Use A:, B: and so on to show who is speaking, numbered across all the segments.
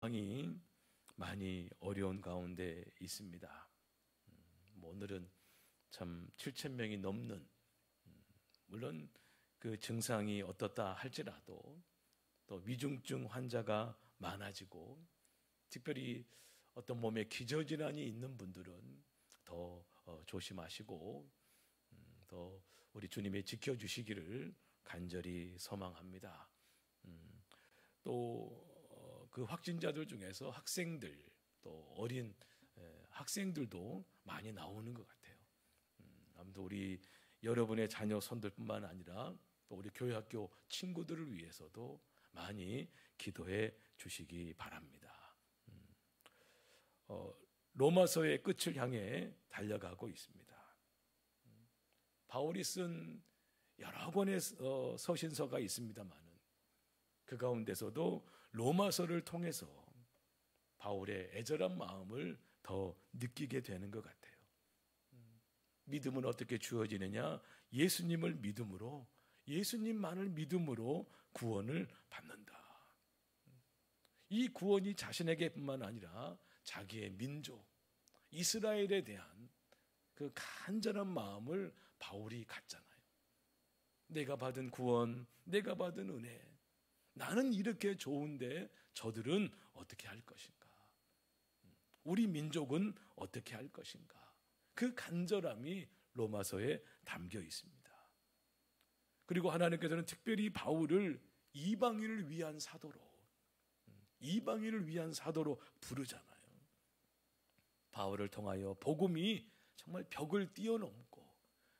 A: 상황이 많이 어려운 가운데 있습니다. 오늘은 참 7,000명이 넘는, 물론 그 증상이 어떻다 할지라도 또 위중증 환자가 많아지고, 특별히 어떤 몸에 기저질환이 있는 분들은 더 조심하시고 더 우리 주님이 지켜주시기를 간절히 소망합니다. 또 그 확진자들 중에서 학생들, 또 어린 학생들도 많이 나오는 것 같아요. 아무튼 우리 여러분의 자녀 손들뿐만 아니라 또 우리 교회학교 친구들을 위해서도 많이 기도해 주시기 바랍니다. 로마서의 끝을 향해 달려가고 있습니다. 바울이 쓴 여러 권의 서신서가 있습니다만 그 가운데서도 로마서를 통해서 바울의 애절한 마음을 더 느끼게 되는 것 같아요. 믿음은 어떻게 주어지느냐? 예수님을 믿음으로, 예수님만을 믿음으로 구원을 받는다. 이 구원이 자신에게뿐만 아니라 자기의 민족 이스라엘에 대한 그 간절한 마음을 바울이 갖잖아요. 내가 받은 구원, 내가 받은 은혜, 나는 이렇게 좋은데 저들은 어떻게 할 것인가? 우리 민족은 어떻게 할 것인가? 그 간절함이 로마서에 담겨 있습니다. 그리고 하나님께서는 특별히 바울을 이방인을 위한 사도로 부르잖아요. 바울을 통하여 복음이 정말 벽을 뛰어넘고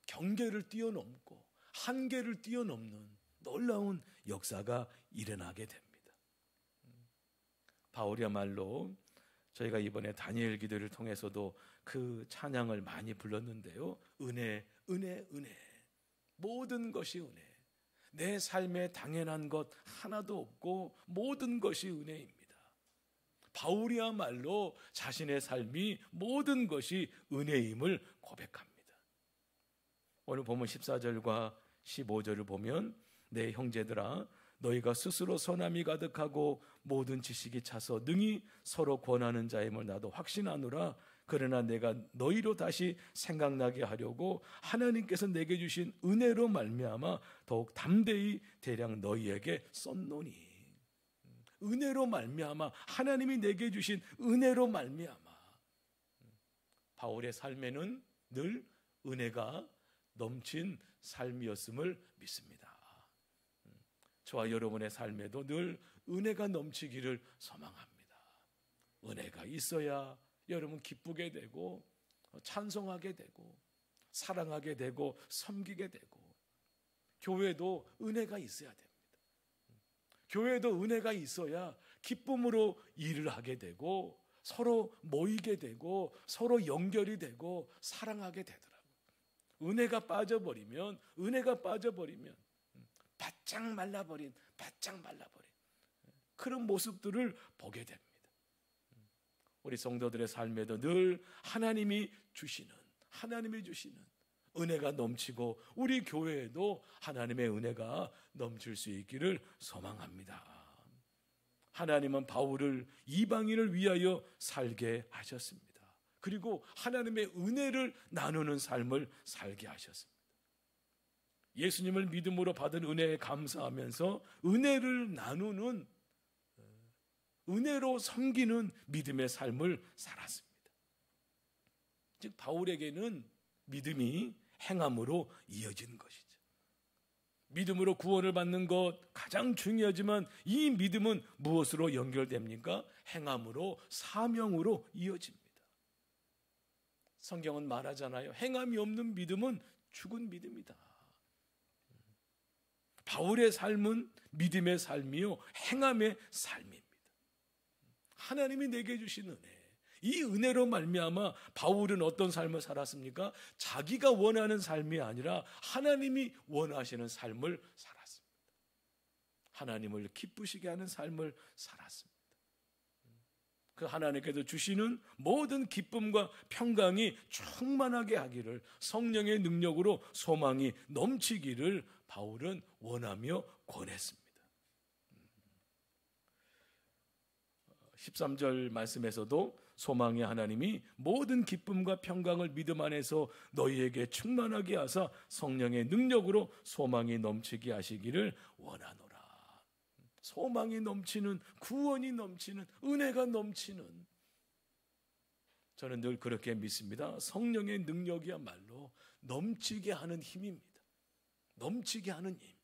A: 경계를 뛰어넘고 한계를 뛰어넘는 놀라운 역사가 일어나게 됩니다. 바울이야말로 저희가 이번에 다니엘 기도를 통해서도 그 찬양을 많이 불렀는데요. 은혜, 은혜, 은혜. 모든 것이 은혜. 내 삶에 당연한 것 하나도 없고 모든 것이 은혜입니다. 바울이야말로 자신의 삶이 모든 것이 은혜임을 고백합니다. 오늘 본문 14절과 15절을 보면 내 형제들아 너희가 스스로 선함이 가득하고 모든 지식이 차서 능히 서로 권하는 자임을 나도 확신하노라. 그러나 내가 너희로 다시 생각나게 하려고 하나님께서 내게 주신 은혜로 말미암아 더욱 담대히 대량 너희에게 썼노니. 은혜로 말미암아, 하나님이 내게 주신 은혜로 말미암아. 바울의 삶에는 늘 은혜가 넘친 삶이었음을 믿습니다. 저와 여러분의 삶에도 늘 은혜가 넘치기를 소망합니다. 은혜가 있어야 여러분 기쁘게 되고 찬송하게 되고 사랑하게 되고 섬기게 되고, 교회도 은혜가 있어야 됩니다. 교회도 은혜가 있어야 기쁨으로 일을 하게 되고 서로 모이게 되고 서로 연결이 되고 사랑하게 되더라고요. 은혜가 빠져버리면 바짝 말라버린 그런 모습들을 보게 됩니다. 우리 성도들의 삶에도 늘 하나님이 주시는 은혜가 넘치고 우리 교회에도 하나님의 은혜가 넘칠 수 있기를 소망합니다. 하나님은 바울을 이방인을 위하여 살게 하셨습니다. 그리고 하나님의 은혜를 나누는 삶을 살게 하셨습니다. 예수님을 믿음으로 받은 은혜에 감사하면서 은혜를 나누는, 은혜로 섬기는 믿음의 삶을 살았습니다. 즉 바울에게는 믿음이 행함으로 이어진 것이죠. 믿음으로 구원을 받는 것 가장 중요하지만 이 믿음은 무엇으로 연결됩니까? 행함으로, 사명으로 이어집니다. 성경은 말하잖아요. 행함이 없는 믿음은 죽은 믿음이다. 바울의 삶은 믿음의 삶이요 행함의 삶입니다. 하나님이 내게 주신 은혜, 이 은혜로 말미암아 바울은 어떤 삶을 살았습니까? 자기가 원하는 삶이 아니라 하나님이 원하시는 삶을 살았습니다. 하나님을 기쁘시게 하는 삶을 살았습니다. 그 하나님께서 주시는 모든 기쁨과 평강이 충만하게 하기를, 성령의 능력으로 소망이 넘치기를 바울은 원하며 권했습니다. 13절 말씀에서도 소망의 하나님이 모든 기쁨과 평강을 믿음 안에서 너희에게 충만하게 하사 성령의 능력으로 소망이 넘치게 하시기를 원하노라. 소망이 넘치는, 구원이 넘치는, 은혜가 넘치는, 저는 늘 그렇게 믿습니다. 성령의 능력이야말로 넘치게 하는 힘입니다. 넘치게 하는 힘.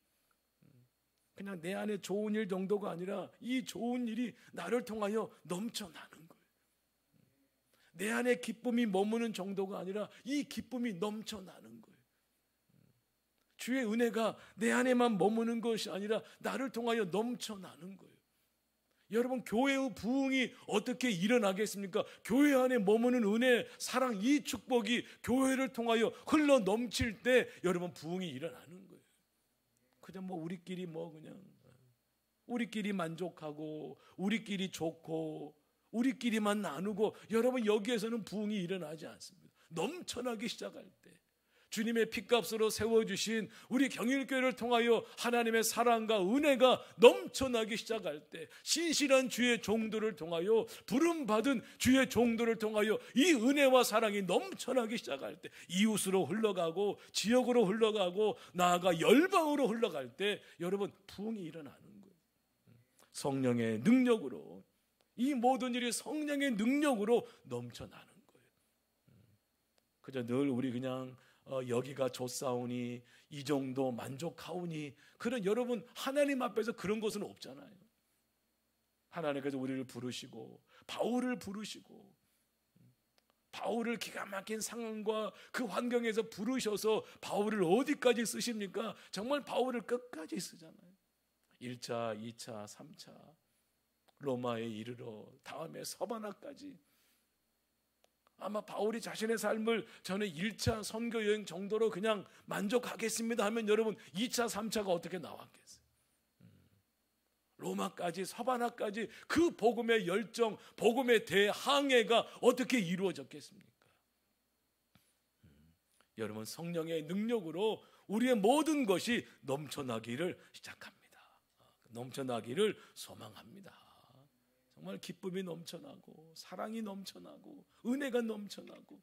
A: 그냥 내 안에 좋은 일 정도가 아니라 이 좋은 일이 나를 통하여 넘쳐나는 거예요. 내 안에 기쁨이 머무는 정도가 아니라 이 기쁨이 넘쳐나는 거예요. 주의 은혜가 내 안에만 머무는 것이 아니라 나를 통하여 넘쳐나는 거예요. 여러분, 교회의 부흥이 어떻게 일어나겠습니까? 교회 안에 머무는 은혜, 사랑, 이 축복이 교회를 통하여 흘러 넘칠 때 여러분 부흥이 일어나는 거예요. 그냥 우리끼리 만족하고 우리끼리 좋고 우리끼리만 나누고, 여러분 여기에서는 부흥이 일어나지 않습니다. 넘쳐나기 시작할 때 주님의 핏값으로 세워주신 우리 경일교회를 통하여 하나님의 사랑과 은혜가 넘쳐나기 시작할 때, 신실한 주의 종들을 통하여, 부름받은 주의 종들을 통하여 이 은혜와 사랑이 넘쳐나기 시작할 때, 이웃으로 흘러가고 지역으로 흘러가고 나아가 열방으로 흘러갈 때 여러분 부흥이 일어나는 거예요. 성령의 능력으로, 이 모든 일이 성령의 능력으로 넘쳐나는 거예요. 그저 늘 우리 그냥 여기가 좋사오니, 이 정도 만족하오니, 그런, 여러분 하나님 앞에서 그런 것은 없잖아요. 하나님께서 우리를 부르시고 바울을 부르시고, 바울을 기가 막힌 상황과 그 환경에서 부르셔서 바울을 어디까지 쓰십니까? 정말 바울을 끝까지 쓰잖아요. 1차, 2차, 3차 로마에 이르러 다음에 서바나까지. 아마 바울이 자신의 삶을 저는 1차 선교 여행 정도로 그냥 만족하겠습니다 하면 여러분 2차, 3차가 어떻게 나왔겠어요? 로마까지, 서바나까지 그 복음의 열정, 복음의 대항해가 어떻게 이루어졌겠습니까? 여러분, 성령의 능력으로 우리의 모든 것이 넘쳐나기를 시작합니다. 넘쳐나기를 소망합니다. 정말 기쁨이 넘쳐나고 사랑이 넘쳐나고 은혜가 넘쳐나고,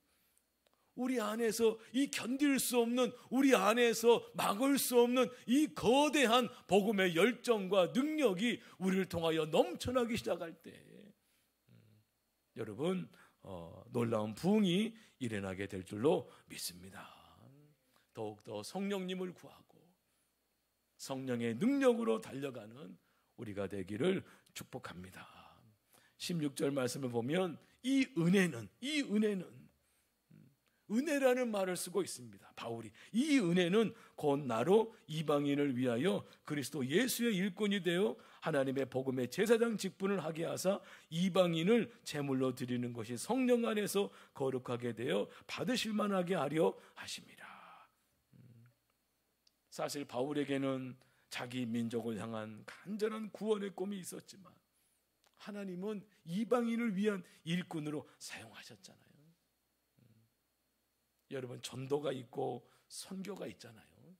A: 우리 안에서 이 견딜 수 없는, 우리 안에서 막을 수 없는 이 거대한 복음의 열정과 능력이 우리를 통하여 넘쳐나기 시작할 때 여러분 놀라운 부흥이 일어나게 될 줄로 믿습니다. 더욱더 성령님을 구하고 성령의 능력으로 달려가는 우리가 되기를 축복합니다. 16절 말씀을 보면 이 은혜라는 말을 쓰고 있습니다. 바울이 이 은혜는 곧 나로 이방인을 위하여 그리스도 예수의 일꾼이 되어 하나님의 복음의 제사장 직분을 하게 하사 이방인을 제물로 드리는 것이 성령 안에서 거룩하게 되어 받으실 만하게 하려 하심이라. 사실 바울에게는 자기 민족을 향한 간절한 구원의 꿈이 있었지만 하나님은 이방인을 위한 일꾼으로 사용하셨잖아요. 여러분, 전도가 있고 선교가 있잖아요.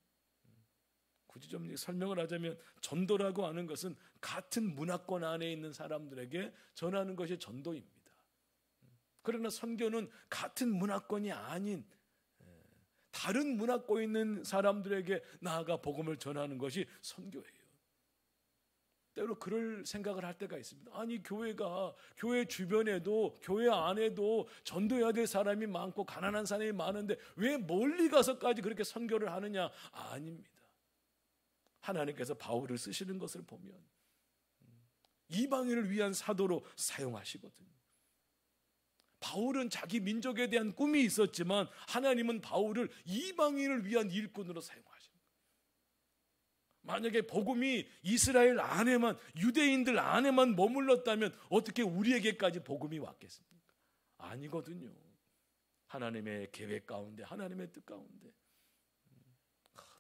A: 굳이 좀 설명을 하자면 전도라고 하는 것은 같은 문화권 안에 있는 사람들에게 전하는 것이 전도입니다. 그러나 선교는 같은 문화권이 아닌 다른 문화권에 있는 사람들에게 나아가 복음을 전하는 것이 선교예요. 때로 그럴 생각을 할 때가 있습니다. 아니, 교회 주변에도 교회 안에도 전도해야 될 사람이 많고 가난한 사람이 많은데 왜 멀리 가서까지 그렇게 선교를 하느냐? 아닙니다. 하나님께서 바울을 쓰시는 것을 보면 이방인을 위한 사도로 사용하시거든요. 바울은 자기 민족에 대한 꿈이 있었지만 하나님은 바울을 이방인을 위한 일꾼으로 사용하십니다. 만약에 복음이 이스라엘 안에만, 유대인들 안에만 머물렀다면 어떻게 우리에게까지 복음이 왔겠습니까? 아니거든요. 하나님의 계획 가운데, 하나님의 뜻 가운데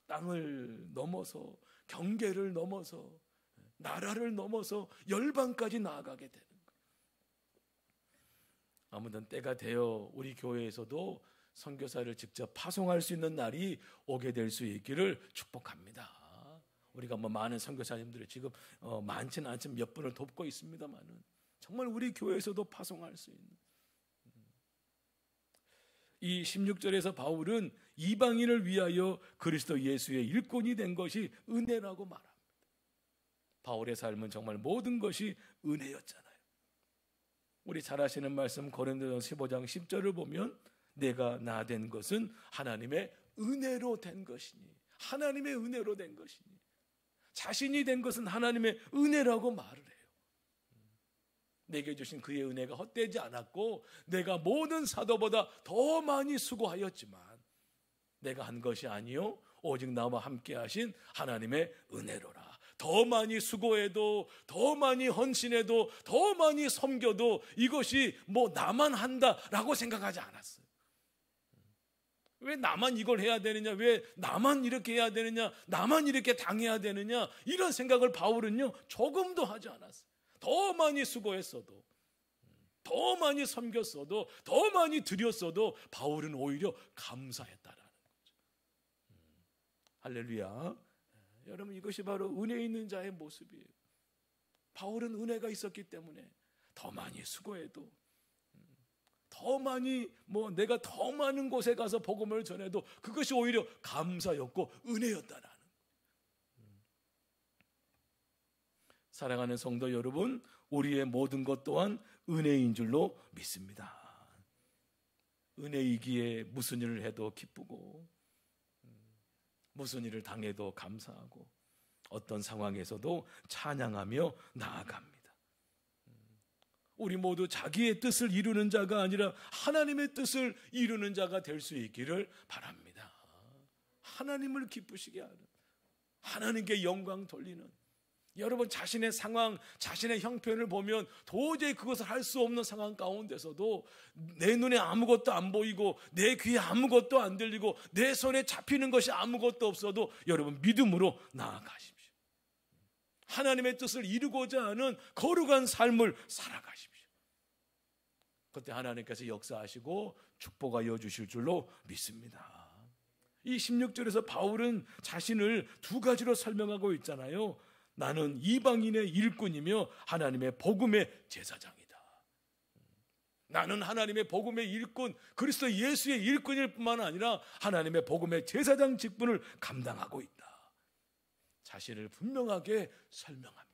A: 땅을 넘어서, 경계를 넘어서, 나라를 넘어서 열방까지 나아가게 되는 거예요. 아무튼 때가 되어 우리 교회에서도 선교사를 직접 파송할 수 있는 날이 오게 될 수 있기를 축복합니다. 우리가 많은 선교사님들이 지금 많지는 않지만 몇 분을 돕고 있습니다만은 정말 우리 교회에서도 파송할 수 있는, 이 16절에서 바울은 이방인을 위하여 그리스도 예수의 일꾼이 된 것이 은혜라고 말합니다. 바울의 삶은 정말 모든 것이 은혜였잖아요. 우리 잘 아시는 말씀 고린도전서 15장 10절을 보면 내가 나 된 것은 하나님의 은혜로 된 것이니, 하나님의 은혜로 된 것이니, 자신이 된 것은 하나님의 은혜라고 말을 해요. 내게 주신 그의 은혜가 헛되지 않았고 내가 모든 사도보다 더 많이 수고하였지만 내가 한 것이 아니요 오직 나와 함께 하신 하나님의 은혜로라. 더 많이 수고해도, 더 많이 헌신해도, 더 많이 섬겨도 이것이 뭐 나만 한다라고 생각하지 않았어요. 왜 나만 이걸 해야 되느냐, 왜 나만 이렇게 해야 되느냐, 나만 이렇게 당해야 되느냐, 이런 생각을 바울은요 조금도 하지 않았어요. 더 많이 수고했어도, 더 많이 섬겼어도, 더 많이 드렸어도 바울은 오히려 감사했다라는 거죠. 할렐루야. 여러분, 이것이 바로 은혜 있는 자의 모습이에요. 바울은 은혜가 있었기 때문에 더 많이 수고해도, 더 많이 내가 더 많은 곳에 가서 복음을 전해도 그것이 오히려 감사였고 은혜였다라는 거예요. 사랑하는 성도 여러분, 우리의 모든 것 또한 은혜인 줄로 믿습니다. 은혜이기에 무슨 일을 해도 기쁘고, 무슨 일을 당해도 감사하고, 어떤 상황에서도 찬양하며 나아갑니다. 우리 모두 자기의 뜻을 이루는 자가 아니라 하나님의 뜻을 이루는 자가 될 수 있기를 바랍니다. 하나님을 기쁘시게 하는, 하나님께 영광 돌리는, 여러분 자신의 상황, 자신의 형편을 보면 도저히 그것을 할 수 없는 상황 가운데서도 내 눈에 아무것도 안 보이고 내 귀에 아무것도 안 들리고 내 손에 잡히는 것이 아무것도 없어도 여러분 믿음으로 나아가십시오. 하나님의 뜻을 이루고자 하는 거룩한 삶을 살아가십시오. 그때 하나님께서 역사하시고 축복하여 주실 줄로 믿습니다. 이 16절에서 바울은 자신을 두 가지로 설명하고 있잖아요. 나는 이방인의 일꾼이며 하나님의 복음의 제사장이다. 나는 하나님의 복음의 일꾼, 그리스도 예수의 일꾼일 뿐만 아니라 하나님의 복음의 제사장 직분을 감당하고 있다. 자신을 분명하게 설명합니다.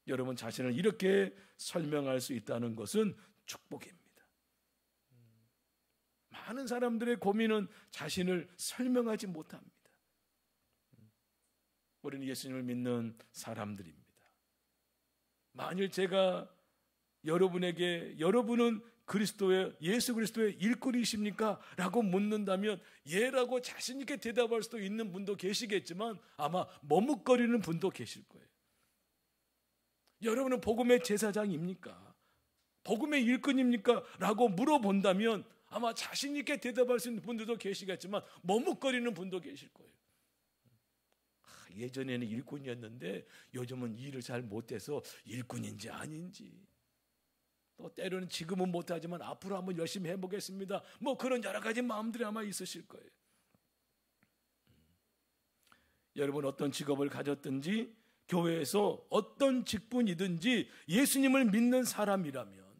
A: 여러분, 자신을 이렇게 설명할 수 있다는 것은 축복입니다. 많은 사람들의 고민은 자신을 설명하지 못합니다. 우리는 예수님을 믿는 사람들입니다. 만일 제가 여러분에게 여러분은 예수 그리스도의 일꾼이십니까? 라고 묻는다면 예라고 자신 있게 대답할 수도 있는 분도 계시겠지만 아마 머뭇거리는 분도 계실 거예요. 여러분은 복음의 제사장입니까? 복음의 일꾼입니까? 라고 물어본다면 아마 자신 있게 대답할 수 있는 분들도 계시겠지만 머뭇거리는 분도 계실 거예요. 예전에는 일꾼이었는데 요즘은 일을 잘 못해서 일꾼인지 아닌지, 또 때로는 지금은 못하지만 앞으로 한번 열심히 해보겠습니다, 그런 여러 가지 마음들이 아마 있으실 거예요. 여러분, 어떤 직업을 가졌든지 교회에서 어떤 직분이든지 예수님을 믿는 사람이라면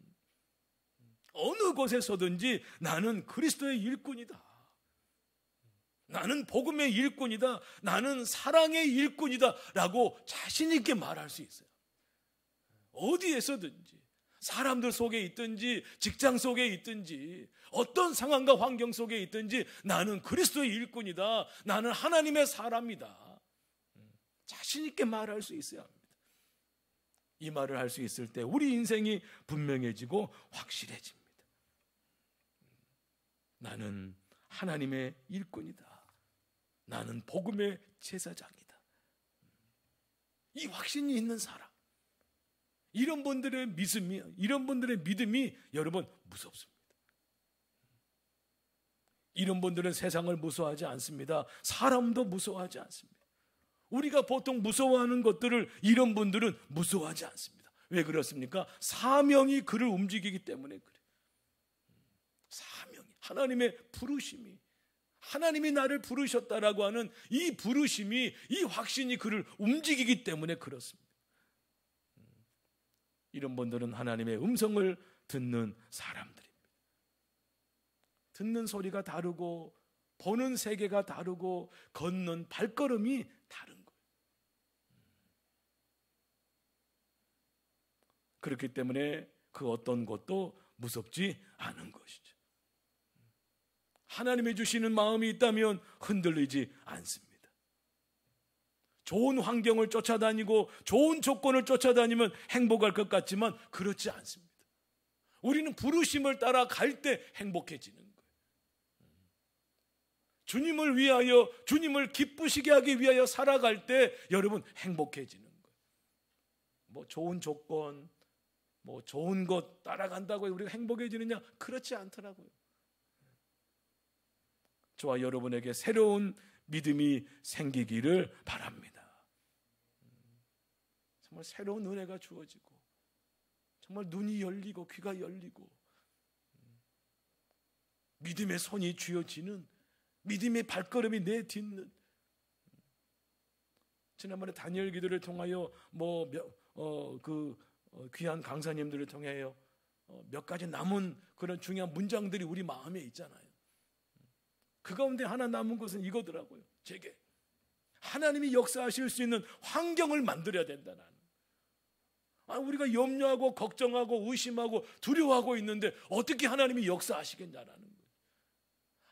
A: 어느 곳에서든지 나는 그리스도의 일꾼이다, 나는 복음의 일꾼이다, 나는 사랑의 일꾼이다 라고 자신 있게 말할 수 있어요. 어디에서든지, 사람들 속에 있든지 직장 속에 있든지 어떤 상황과 환경 속에 있든지 나는 그리스도의 일꾼이다, 나는 하나님의 사람이다, 자신 있게 말할 수 있어야 합니다. 이 말을 할 수 있을 때 우리 인생이 분명해지고 확실해집니다. 나는 하나님의 일꾼이다, 나는 복음의 제사장이다. 이 확신이 있는 사람, 이런 분들의 믿음이 여러분 무섭습니다. 이런 분들은 세상을 무서워하지 않습니다. 사람도 무서워하지 않습니다. 우리가 보통 무서워하는 것들을 이런 분들은 무서워하지 않습니다. 왜 그렇습니까? 사명이 그를 움직이기 때문에 그래요. 사명이, 하나님의 부르심이, 하나님이 나를 부르셨다라고 하는 이 부르심이, 이 확신이 그를 움직이기 때문에 그렇습니다. 이런 분들은 하나님의 음성을 듣는 사람들입니다. 듣는 소리가 다르고 보는 세계가 다르고 걷는 발걸음이 다른 거예요. 그렇기 때문에 그 어떤 것도 무섭지 않은 것이죠. 하나님이 주시는 마음이 있다면 흔들리지 않습니다. 좋은 환경을 쫓아다니고 좋은 조건을 쫓아다니면 행복할 것 같지만 그렇지 않습니다. 우리는 부르심을 따라 갈 때 행복해지는 거예요. 주님을 위하여, 주님을 기쁘시게 하기 위하여 살아갈 때 여러분 행복해지는 거예요. 뭐 좋은 조건, 뭐 좋은 것 따라간다고 우리가 행복해지느냐? 그렇지 않더라고요. 저와 여러분에게 새로운 믿음이 생기기를 바랍니다. 정말 새로운 은혜가 주어지고 정말 눈이 열리고 귀가 열리고 믿음의 손이 쥐어지는, 믿음의 발걸음이 내딛는, 지난번에 다니엘 기도를 통하여 귀한 강사님들을 통하여 몇 가지 남은 그런 중요한 문장들이 우리 마음에 있잖아요. 그 가운데 하나 남은 것은 이거더라고요. 제게 하나님이 역사하실 수 있는 환경을 만들어야 된다는. 우리가 염려하고 걱정하고 의심하고 두려워하고 있는데 어떻게 하나님이 역사하시겠냐라는 거예요.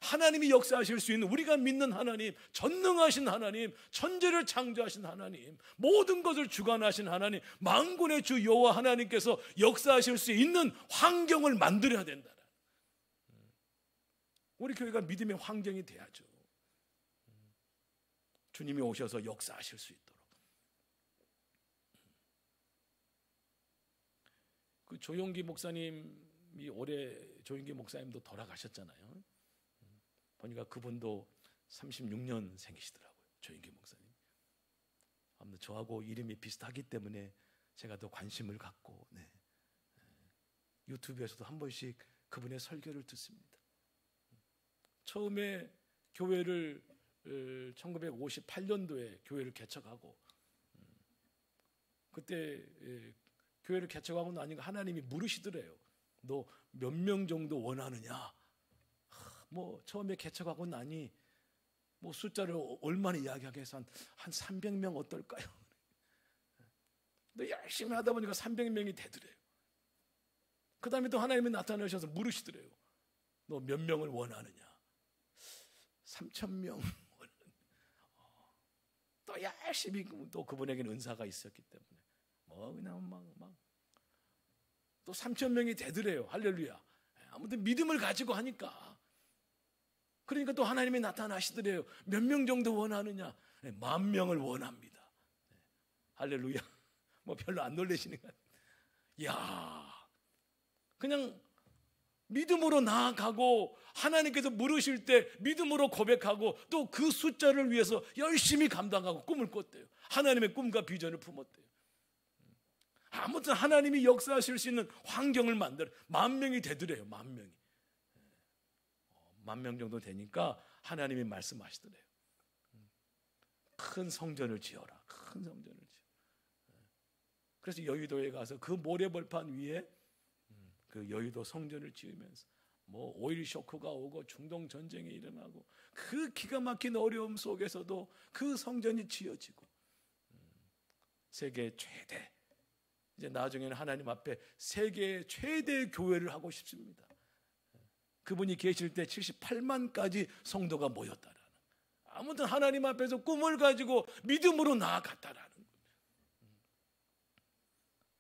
A: 하나님이 역사하실 수 있는, 우리가 믿는 하나님, 전능하신 하나님, 천지를 창조하신 하나님, 모든 것을 주관하신 하나님, 만군의 주 여호와 하나님께서 역사하실 수 있는 환경을 만들어야 된다. 우리 교회가 믿음의 환경이 돼야죠. 주님이 오셔서 역사하실 수 있도록. 그 조용기 목사님이 올해, 조용기 목사님도 돌아가셨잖아요. 보니까 그분도 36년생이시더라고요. 조용기 목사님. 아무튼 저하고 이름이 비슷하기 때문에 제가 더 관심을 갖고, 유튜브에서도 한 번씩 그분의 설교를 듣습니다. 처음에 교회를 1958년도에 교회를 개척하고, 그때 교회를 개척하고 나니까 하나님이 물으시더래요. 너 몇 명 정도 원하느냐? 뭐 처음에 개척하고 나니 뭐 숫자를 얼마나 이야기하게 해서 한 300명 어떨까요? 너 열심히 하다 보니까 300명이 되더래요. 그 다음에 또 하나님이 나타나셔서 물으시더래요. 너 몇 명을 원하느냐? 3,000명. 또 열심히, 또 그분에게는 은사가 있었기 때문에 그냥 또 3,000명이 되더래요. 할렐루야. 아무튼 믿음을 가지고 하니까. 그러니까 또 하나님이 나타나시더래요. 몇 명 정도 원하느냐? 10,000명을 원합니다. 할렐루야. 별로 안 놀라시는 것 같아요. 이야, 그냥 믿음으로 나아가고 하나님께서 물으실 때 믿음으로 고백하고 또 그 숫자를 위해서 열심히 감당하고 꿈을 꿨대요. 하나님의 꿈과 비전을 품었대요. 아무튼 하나님이 역사하실 수 있는 환경을 만들어 10,000명이 되더래요. 10,000명이. 10,000명 정도 되니까 하나님이 말씀하시더래요. 큰 성전을 지어라. 큰 성전을 지어. 그래서 여의도에 가서 그 모래벌판 위에 그 여의도 성전을 지으면서 오일 쇼크가 오고 중동 전쟁이 일어나고 그 기가 막힌 어려움 속에서도 그 성전이 지어지고, 세계 최대, 이제 나중에는 하나님 앞에 세계 최대 교회를 하고 싶습니다. 그분이 계실 때 78만까지 성도가 모였다라는. 아무튼 하나님 앞에서 꿈을 가지고 믿음으로 나아갔다라는 거예요.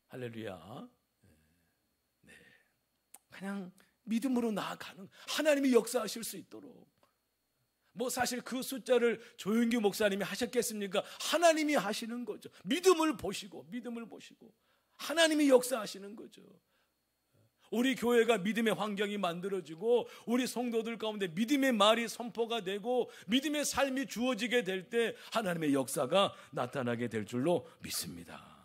A: 할렐루야. 네, 그냥 믿음으로 나아가는, 하나님이 역사하실 수 있도록. 사실 그 숫자를 조윤기 목사님이 하셨겠습니까? 하나님이 하시는 거죠. 믿음을 보시고 하나님이 역사하시는 거죠. 우리 교회가 믿음의 환경이 만들어지고 우리 성도들 가운데 믿음의 말이 선포가 되고 믿음의 삶이 주어지게 될 때 하나님의 역사가 나타나게 될 줄로 믿습니다.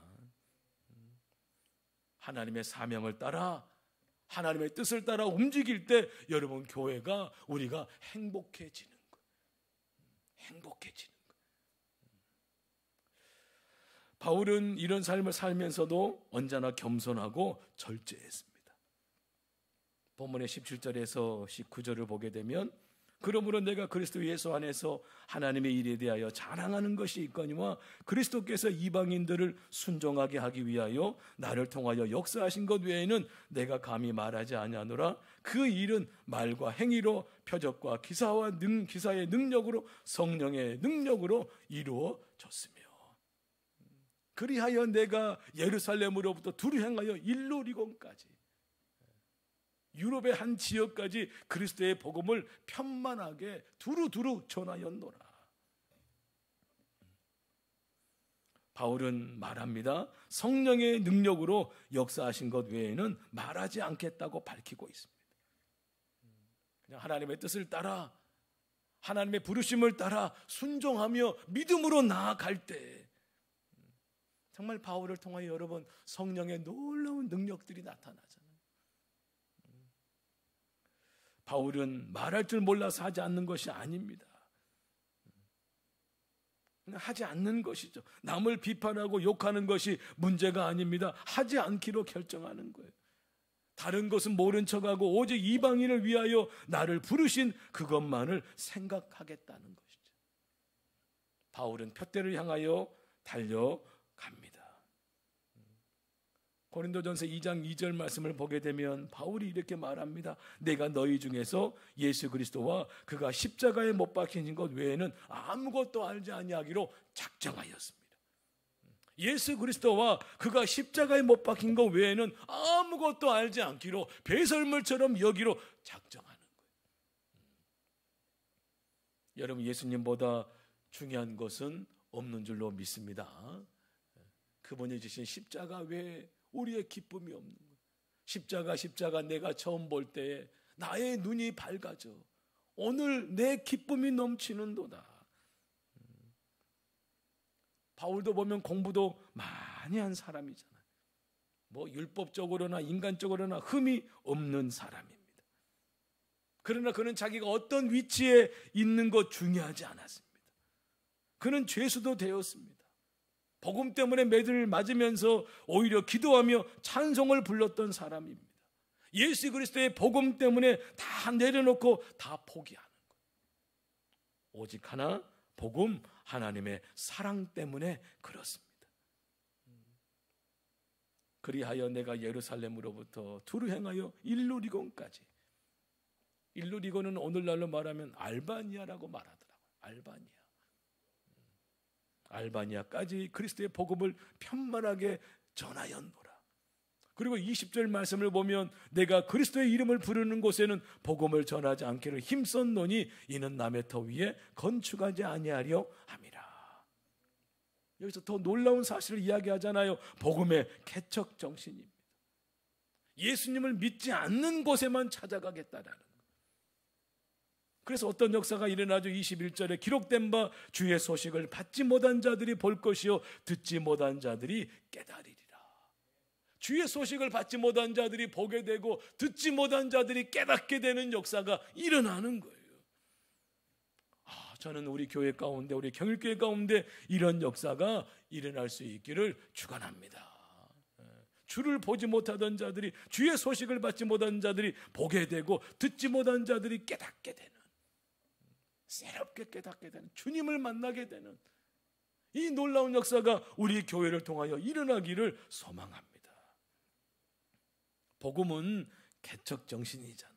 A: 하나님의 사명을 따라, 하나님의 뜻을 따라 움직일 때 여러분, 교회가, 우리가 행복해지는 거예요. 행복해지는 거예요. 바울은 이런 삶을 살면서도 언제나 겸손하고 절제했습니다. 본문의 17절에서 19절을 보게 되면 그러므로 내가 그리스도 예수 안에서 하나님의 일에 대하여 자랑하는 것이 있거니와 그리스도께서 이방인들을 순종하게 하기 위하여 나를 통하여 역사하신 것 외에는 내가 감히 말하지 아니하노라. 그 일은 말과 행위로 표적과 기사의 능력으로 성령의 능력으로 이루어졌으며 그리하여 내가 예루살렘으로부터 두루 행하여 일루리곤까지 유럽의 한 지역까지 그리스도의 복음을 편만하게 두루두루 전하였노라. 바울은 말합니다. 성령의 능력으로 역사하신 것 외에는 말하지 않겠다고 밝히고 있습니다. 그냥 하나님의 뜻을 따라 하나님의 부르심을 따라 순종하며 믿음으로 나아갈 때 정말 바울을 통하여 여러분 성령의 놀라운 능력들이 나타나잖아요. 바울은 말할 줄 몰라서 하지 않는 것이 아닙니다. 그냥 하지 않는 것이죠. 남을 비판하고 욕하는 것이 문제가 아닙니다. 하지 않기로 결정하는 거예요. 다른 것은 모른 척하고 오직 이방인을 위하여 나를 부르신 그것만을 생각하겠다는 것이죠. 바울은 푯대를 향하여 달려갑니다. 고린도전서 2장 2절 말씀을 보게 되면 바울이 이렇게 말합니다. 내가 너희 중에서 예수 그리스도와 그가 십자가에 못 박히신 것 외에는 아무것도 알지 아니하기로 작정하였습니다. 예수 그리스도와 그가 십자가에 못 박힌 것 외에는 아무것도 알지 않기로 배설물처럼 여기로 작정하는 거예요. 여러분 예수님보다 중요한 것은 없는 줄로 믿습니다. 그분이 주신 십자가 외에 우리의 기쁨이 없는 거예요. 십자가 내가 처음 볼 때에 나의 눈이 밝아져 오늘 내 기쁨이 넘치는도다. 바울도 보면 공부도 많이 한 사람이잖아요. 뭐 율법적으로나 인간적으로나 흠이 없는 사람입니다. 그러나 그는 자기가 어떤 위치에 있는 것 중요하지 않았습니다. 그는 죄수도 되었습니다. 복음 때문에 매를 맞으면서 오히려 기도하며 찬송을 불렀던 사람입니다. 예수 그리스도의 복음 때문에 다 내려놓고 다 포기하는 거예요. 오직 하나 복음 하나님의 사랑 때문에 그렇습니다. 그리하여 내가 예루살렘으로부터 두루 행하여 일루리곤까지. 일루리곤은 오늘날로 말하면 알바니아라고 말하더라고요. 알바니아까지 그리스도의 복음을 편만하게 전하였노라. 그리고 20절 말씀을 보면 내가 그리스도의 이름을 부르는 곳에는 복음을 전하지 않기를 힘썼노니 이는 남의 터 위에 건축하지 아니하려 함이라. 여기서 더 놀라운 사실을 이야기하잖아요. 복음의 개척 정신입니다. 예수님을 믿지 않는 곳에만 찾아가겠다라는 거예요. 그래서 어떤 역사가 일어나죠. 21절에 기록된 바 주의 소식을 받지 못한 자들이 볼 것이요 듣지 못한 자들이 깨달으리라. 주의 소식을 받지 못한 자들이 보게 되고 듣지 못한 자들이 깨닫게 되는 역사가 일어나는 거예요. 저는 우리 교회 가운데 우리 경일교회 가운데 이런 역사가 일어날 수 있기를 축원합니다. 주를 보지 못하던 자들이 주의 소식을 받지 못한 자들이 보게 되고 듣지 못한 자들이 깨닫게 되는 새롭게 깨닫게 되는 주님을 만나게 되는 이 놀라운 역사가 우리 교회를 통하여 일어나기를 소망합니다. 복음은 개척 정신이잖아요.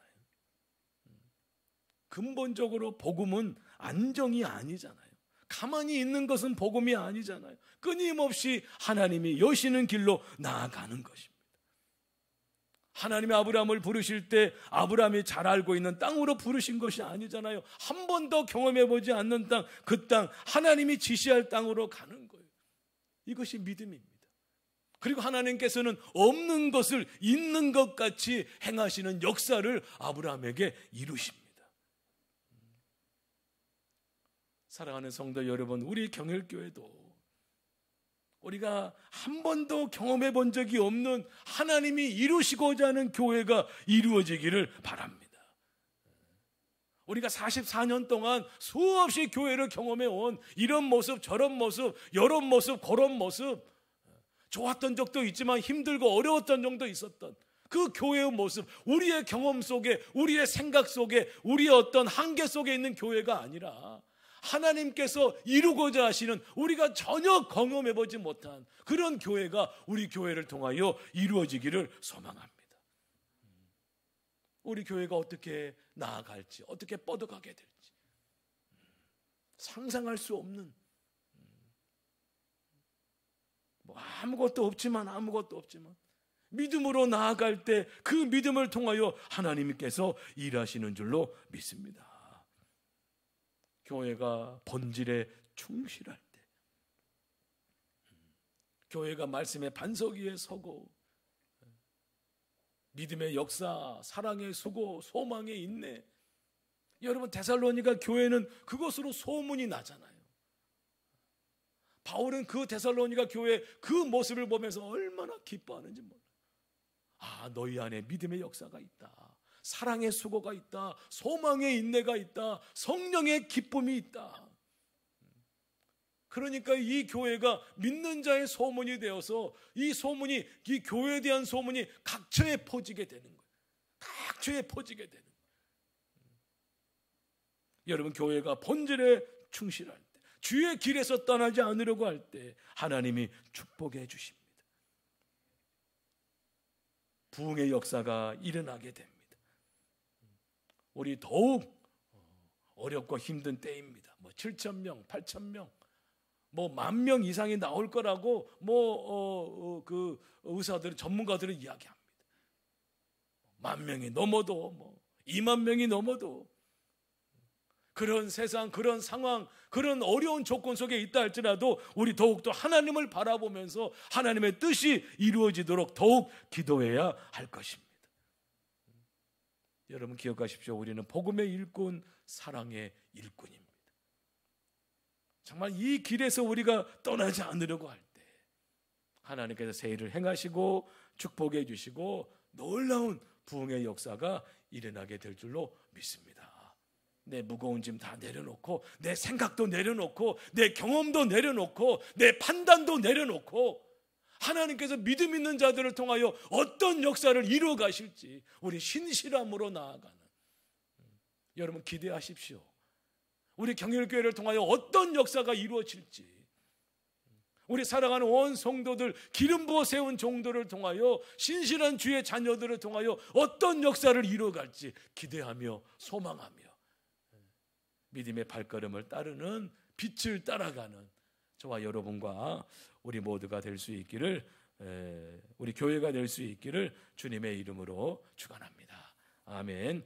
A: 근본적으로 복음은 안정이 아니잖아요. 가만히 있는 것은 복음이 아니잖아요. 끊임없이 하나님이 여시는 길로 나아가는 것입니다. 하나님이 아브라함을 부르실 때 아브라함이 잘 알고 있는 땅으로 부르신 것이 아니잖아요. 한 번도 경험해보지 않는 땅, 그 땅 하나님이 지시할 땅으로 가는 거예요. 이것이 믿음입니다. 그리고 하나님께서는 없는 것을 있는 것 같이 행하시는 역사를 아브라함에게 이루십니다. 사랑하는 성도 여러분, 우리 경일교회도 우리가 한 번도 경험해 본 적이 없는 하나님이 이루시고자 하는 교회가 이루어지기를 바랍니다. 우리가 44년 동안 수없이 교회를 경험해 온 이런 모습 저런 모습 이런 모습 저런 모습 좋았던 적도 있지만 힘들고 어려웠던 적도 있었던 그 교회의 모습, 우리의 경험 속에, 우리의 생각 속에, 우리의 어떤 한계 속에 있는 교회가 아니라 하나님께서 이루고자 하시는, 우리가 전혀 경험해보지 못한 그런 교회가 우리 교회를 통하여 이루어지기를 소망합니다. 우리 교회가 어떻게 나아갈지, 어떻게 뻗어가게 될지 상상할 수 없는, 뭐 아무것도 없지만 믿음으로 나아갈 때 그 믿음을 통하여 하나님께서 일하시는 줄로 믿습니다. 교회가 본질에 충실할 때, 교회가 말씀의 반석 위에 서고 믿음의 역사, 사랑의 수고, 소망의 인내, 여러분 데살로니가 교회는 그것으로 소문이 나잖아요. 바울은 그 데살로니가 교회 그 모습을 보면서 얼마나 기뻐하는지 몰라요. 아, 너희 안에 믿음의 역사가 있다, 사랑의 수고가 있다, 소망의 인내가 있다, 성령의 기쁨이 있다. 그러니까 이 교회가 믿는 자의 소문이 되어서 이 소문이, 이 교회에 대한 소문이 각처에 퍼지게 되는 거예요. 각처에 퍼지게 되는 거예요. 여러분, 교회가 본질에 충실할 때, 주의 길에서 떠나지 않으려고 할 때 하나님이 축복해 주십니다. 부흥의 역사가 일어나게 됩니다. 우리 더욱 어렵고 힘든 때입니다. 뭐 7,000명, 8,000명, 뭐 10,000명 이상이 나올 거라고 그 의사들은, 전문가들은 이야기합니다. 10,000명이 넘어도, 뭐 20,000명이 넘어도, 그런 세상, 그런 상황, 그런 어려운 조건 속에 있다 할지라도 우리 더욱더 하나님을 바라보면서 하나님의 뜻이 이루어지도록 더욱 기도해야 할 것입니다. 여러분 기억하십시오. 우리는 복음의 일꾼, 사랑의 일꾼입니다. 정말 이 길에서 우리가 떠나지 않으려고 할 때 하나님께서 새 일을 행하시고 축복해 주시고 놀라운 부흥의 역사가 일어나게 될 줄로 믿습니다. 내 무거운 짐 다 내려놓고, 내 생각도 내려놓고, 내 경험도 내려놓고, 내 판단도 내려놓고 하나님께서 믿음 있는 자들을 통하여 어떤 역사를 이루어 가실지 우리 신실함으로 나아가는, 여러분 기대하십시오. 우리 경일교회를 통하여 어떤 역사가 이루어질지, 우리 사랑하는 온 성도들, 기름 부어 세운 종들을 통하여, 신실한 주의 자녀들을 통하여 어떤 역사를 이루어갈지 기대하며 소망하며 믿음의 발걸음을 따르는, 빛을 따라가는 저와 여러분과 우리 모두가 될 수 있기를, 우리 교회가 될 수 있기를 주님의 이름으로 축원합니다. 아멘.